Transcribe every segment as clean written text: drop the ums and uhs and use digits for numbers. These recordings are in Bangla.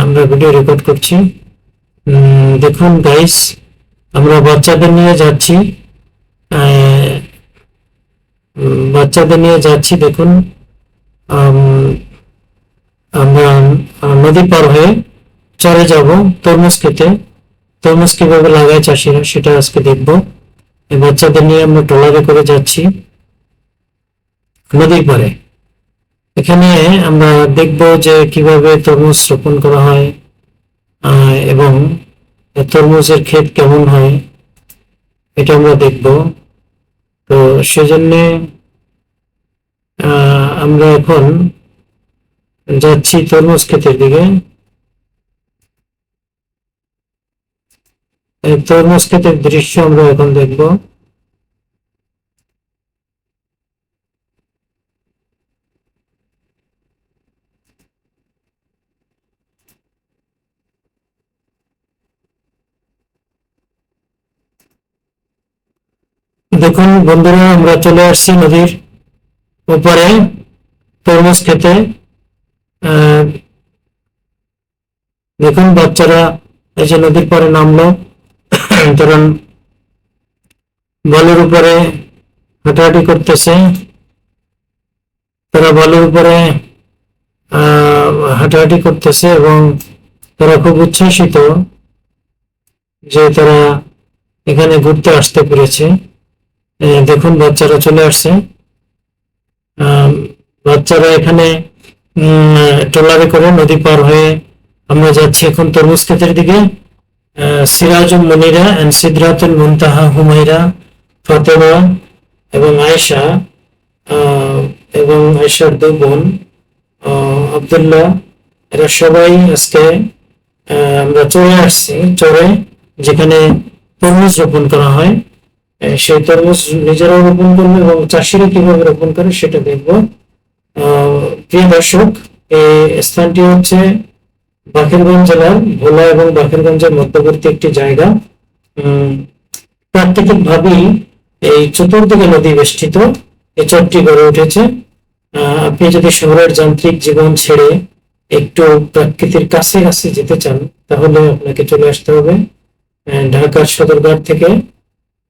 আমরা ভিডিও রেকর্ড করছি। দেখুন গাইস, আমরা বাচ্চাদের নিয়ে যাচ্ছি। দেখুন আমরা নদী পার হয়ে চরে যাব তরমুজ খেতে। তরমুজ কিভাবে লাগায় চাষিরা সেটা আজকে দেখব। এই বাচ্চাদের নিয়ে আমরা ট্রলারে করে যাচ্ছি নদীর পাড়ে। এখানে আমরা দেখব যে কিভাবে তরমুজ রোপণ করা হয় এবং তরমুজের ক্ষেত কেমন হয় এটা আমরা দেখব। তো সেজন্য আমরা এখন যাচ্ছি তরমুজ ক্ষেতের দিকে। তরমুজ ক্ষেতের দৃশ্য আমরা এখন দেখব। দেখুন বন্ধুরা, আমরা চলে আসছি নদীর ওপারে তরমুজ খেতে। দেখুন বাচ্চারা এই যে নদীর পাড়ে নামলো, কারণ বালুর উপরে হাঁটাহাঁটি করতেছে। তারা বালুর উপরে হাঁটাহাঁটি করতেছে এবং তারা খুব উচ্ছ্বাসিত যে তারা এখানে ঘুরতে আসতে পেরেছে। দেখুন বাচ্চারা চলে আসছে। বাচ্চারা এখানে ট্রলারে করে নদী পার হয়ে আমরা যাচ্ছি এখন তরমুজ ক্ষেতের দিকে। সিরাজুল মুনিরা এন্ড সিদরাতুল মুনতাহা, হুমাইরা, ফাতেমা এবং আয়েশা এবং আয়েশার দুই বোন আব্দুল্লাহ, এরা সবাই আজকে আমরা চলে আসছি চরে, যেখানে তরমুজ রোপণ করা হয়। সেই তরমুজ নিজেরাও রোপণ করবে এবং চাষিরা কিভাবে রোপণ করে সেটা দেখব। প্রিয় দর্শক, এই স্থানটি হচ্ছে বাকেরগঞ্জ জেলার ভোলা এবং বাকেরগঞ্জের মধ্যবর্তী একটি জায়গা। প্রাকৃতিক ভাবেই এই চতুর্দিকে নদী বেষ্টিত এই চরটি গড়ে উঠেছে। আপনি যদি শহরের যান্ত্রিক জীবন ছেড়ে একটু প্রকৃতির কাছে কাছে যেতে চান তাহলে আপনাকে চলে আসতে হবে ঢাকার সদরঘাট থেকে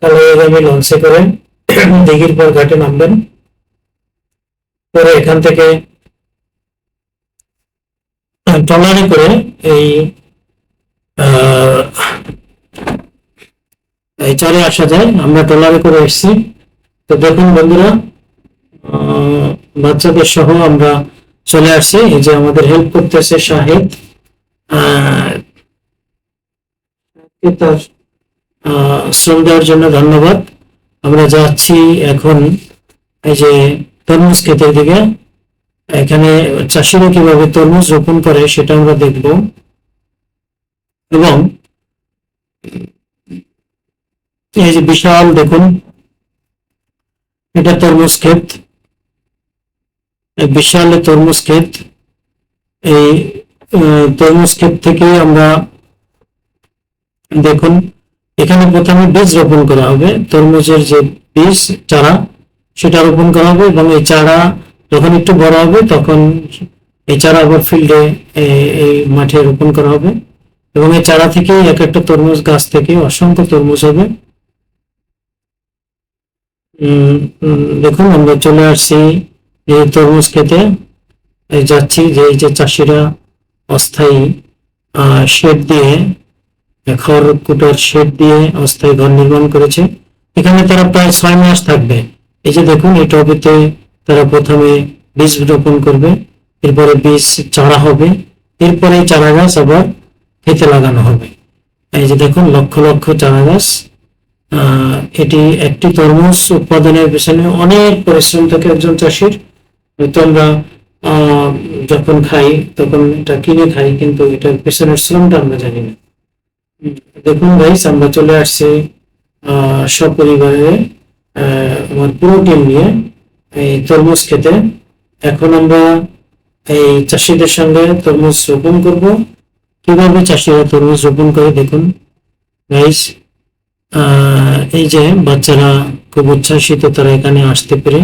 কালাইয়াগামী লঞ্চে করে দিঘির পর ঘাটে নামবেন। পরে এখান থেকে ট্রলারে করে এই চরে আসা যায়। আমরা ট্রলারে করে এসেছি। তো দেখুন বন্ধুরা, বাচ্চাদের সহ আমরা চলে আসছি। এই যে আমাদের হেল্প করতেছে শাহেদ, তার শ্রম দেওয়ার জন্য ধন্যবাদ। আমরা যাচ্ছি এখন এই যে তরমুজ ক্ষেতের দিকে। এখানে চাষিরা কিভাবে তরমুজ রোপণ করে সেটা আমরা দেখব। এবং এই যে বিশাল, দেখুন এটা তরমুজ ক্ষেত, বিশাল তরমুজ ক্ষেত। এই তরমুজ ক্ষেত থেকে আমরা দেখুন এখানে প্রথমে বীজ রোপণ করা হবে। তরমুজের যে বীজ চারা সেটা রোপণ করা হবে এবং এই চারা যখন একটু বড় হবে তখন এই চারা আবার ফিল্ডে এই মাঠে রোপণ করা হবে এবং এই চারা থেকে এক একটা তরমুজ গাছ থেকে অসংখ্য তরমুজ হবে। দেখুন আমরা চলে আসছি এই তরমুজ খেতে যাচ্ছি। যে এই যে চাষিরা অস্থায়ী শেড দিয়ে, খড় কুটার শেড দিয়ে অস্থায়ী ঘর নির্মাণ করেছে। এখানে তারা প্রায় 6 মাস থাকবে। এই যে দেখুন এই টবেতে তারা প্রথমে বীজ রোপণ করবে, এরপরে বীজ চারা হবে, এরপরে চারা গাছ আবার খেতে লাগানো হবে। এই যে দেখুন লক্ষ লক্ষ চারা গাছ। এটি একটি তরমুজ উৎপাদনের পেছনে অনেক পরিশ্রম থাকে একজন চাষির। হয়তো আমরা যখন খাই তখন এটা কিনে খাই, কিন্তু এটার পেছনের শ্রমটা আমরা জানি না। দেখুন গাইস, আমরা চলে আসছি সপরিবারে আমার পুরো টিম নিয়ে এই তরমুজ খেতে। এখন আমরা এই চাষিদের সঙ্গে তরমুজ রোপণ করব। কিভাবে চাষিরা তরমুজ রোপণ করে দেখুন গাইস। এই যে বাচ্চারা খুব উচ্ছ্বাসিত তারা এখানে আসতে পেরে।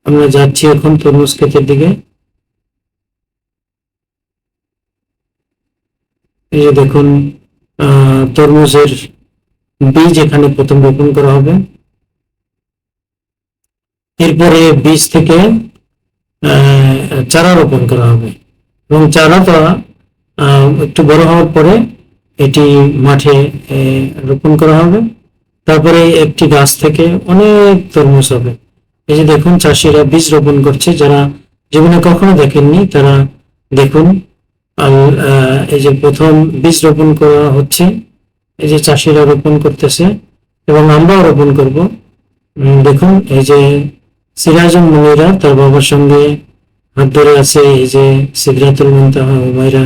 আমরা যাচ্ছি এখন তরমুজ ক্ষেতের দিকে। এই যে দেখুন তরমুজের বীজ এখানে প্রথম রোপণ করা হবে, এরপরে বীজ থেকে চারা রোপণ করা হবে এবং চারাটা একটু বড় হওয়ার পরে এটি মাঠে রোপণ করা হবে। তারপরে একটি গাছ থেকে অনেক তরমুজ হবে। এই যে দেখুন চাষিরা বীজ রোপণ করছে, যারা জীবনে কখনো দেখেননি তারা দেখুন। আর এই যে প্রথম বীজ রোপণ করা হচ্ছে, এই যে চাষিরা রোপণ করতেছে এবং আমরাও রোপণ করব। দেখুন এই যে সিরাজুল মুনিরা তার বাবার সঙ্গে হাত ধরে আছে, এই যে সিদরাতুল মুনতাহা, হুমায়রা,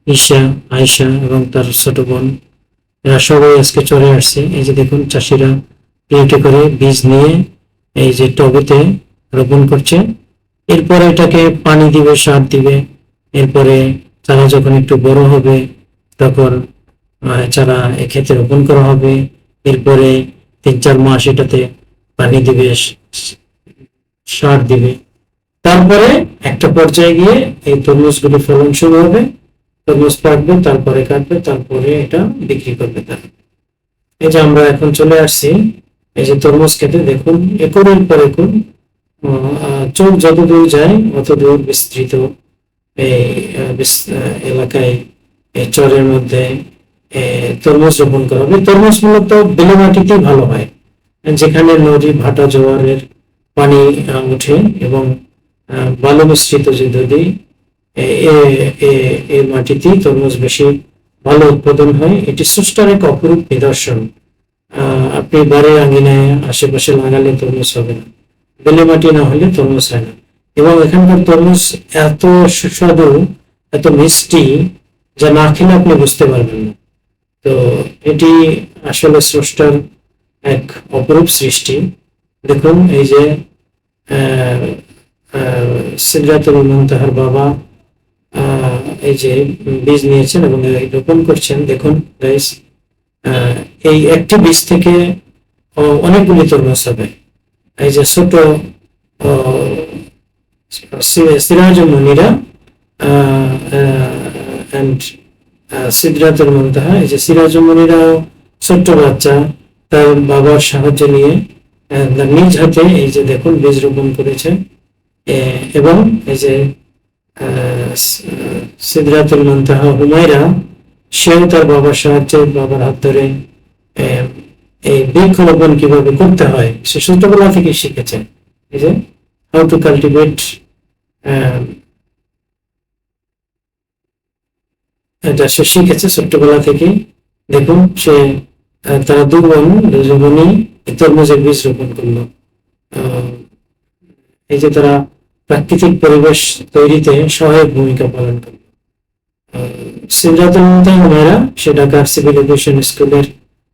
ঈশা, আয়েশা এবং তার ছোট বোন, এরা সবাই আজকে চলে আসছে। এই যে দেখুন চাষিরা প্লেটে করে বীজ নিয়ে এই যে টবেতে রোপণ করছে। এরপরে এটাকে পানি দিবে, সার দিবে। এরপরে চারা যখন একটু বড় হবে তখন চারা ক্ষেতে রোপণ করা হবে। এরপরে 3-4 মাস এটাতে পানি দিবে, সার দিবে। তারপরে একটা পর্যায়ে গিয়ে এই তরমুজগুলো ফলন শুরু হবে, তরমুজ পাকবে, তারপরে কাটবে, তারপরে এটা বিক্রি করবে তারা। এই যে আমরা এখন চলে আসছি এই যে তরমুজ খেতে। দেখুন একরের পর একর, চোখ যত দূর যায় অত দূর বিস্তৃত এই এলাকায়, এই চরের মধ্যে তরমুজ রোপণ করা হবে। তরমুজ মূলত বেলে মাটিতেই ভালো হয়, যেখানে নদী, ভাটা, জোয়ারের পানি উঠে এবং বালু মিশ্রিত যে নদী, এই মাটিতেই তরমুজ বেশি ভালো উৎপাদন হয়। এটি স্রষ্টার এক অপরূপ নিদর্শন। আপনি বাড়ির আঙিনায় আশেপাশে লাগালে তরমুজ হবে না, বেলে মাটি না হলে তরমুজ হয় না। এবং এখানকার তরমুজ এত সুস্বাদু, এত মিষ্টি, যা না খেলে আপনি বুঝতে পারবেন না। তো এটি আসলে স্রষ্টার এক অপরূপ সৃষ্টি। দেখুন এই যে সিদরাতুল মুনতাহার বাবা এই যে বীজ নিয়েছেন এবং রোপণ করছেন। দেখুন গাইস, এই একটি বীজ থেকে অনেকগুলি তরমুজ হবে। এই যে ছোট সিরাজুল মুনিরা এন্ড সিদরাতুল মুনতাহা, এই যে সিরাজুল মুনিরা ছোট্ট বাচ্চা তার বাবার সাহায্য নিয়ে নিজ হাতে এই যে দেখুন বীজ রোপণ করেছে। এবং এই যে সিদরাতুল মুনতাহা হুমায়রা, সেও তার বাবার সাহায্যে, বাবার হাত ধরে এই বৃক্ষরোপণ কিভাবে করতে হয় সে ছোটবেলা থেকে শিখেছে। এই যে হাউ টু কাল্টিভেট, এটা সে শিখেছে ছোট্টবেলা থেকে। দেখুন সে তারা দুজনই তরমুজের বীজ রোপণ করলো। এই যে তারা প্রাকৃতিক পরিবেশ তৈরিতে সহায়ক ভূমিকা পালন করলো। সিদরাতুল মুনতাহা হুমায়রা সে ঢাকার সিভিল এভিয়েশন স্কুলের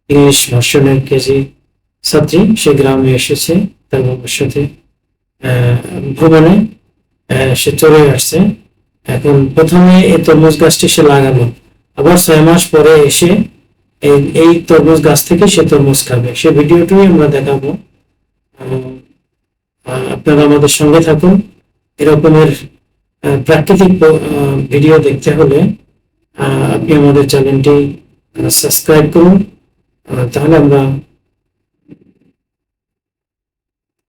ইংলিশ ভার্সনের কেজি ছাত্রী। সে গ্রামে এসেছে তার বাবার সাথে ভ্রমণে, সে চলে আসছে। এখন প্রথমে এই তরমুজ গাছটি সে লাগালো, আবার 6 মাস পরে এসে এই তরমুজ গাছ থেকে সে তরমুজ খাবে। সে ভিডিওটি আমরা দেখাবো, আপনারা আমাদের সঙ্গে থাকুন। এরকমের প্রাকৃতিক ভিডিও দেখতে হলে আপনি আমাদের চ্যানেলটি সাবস্ক্রাইব করুন, তাহলে আমরা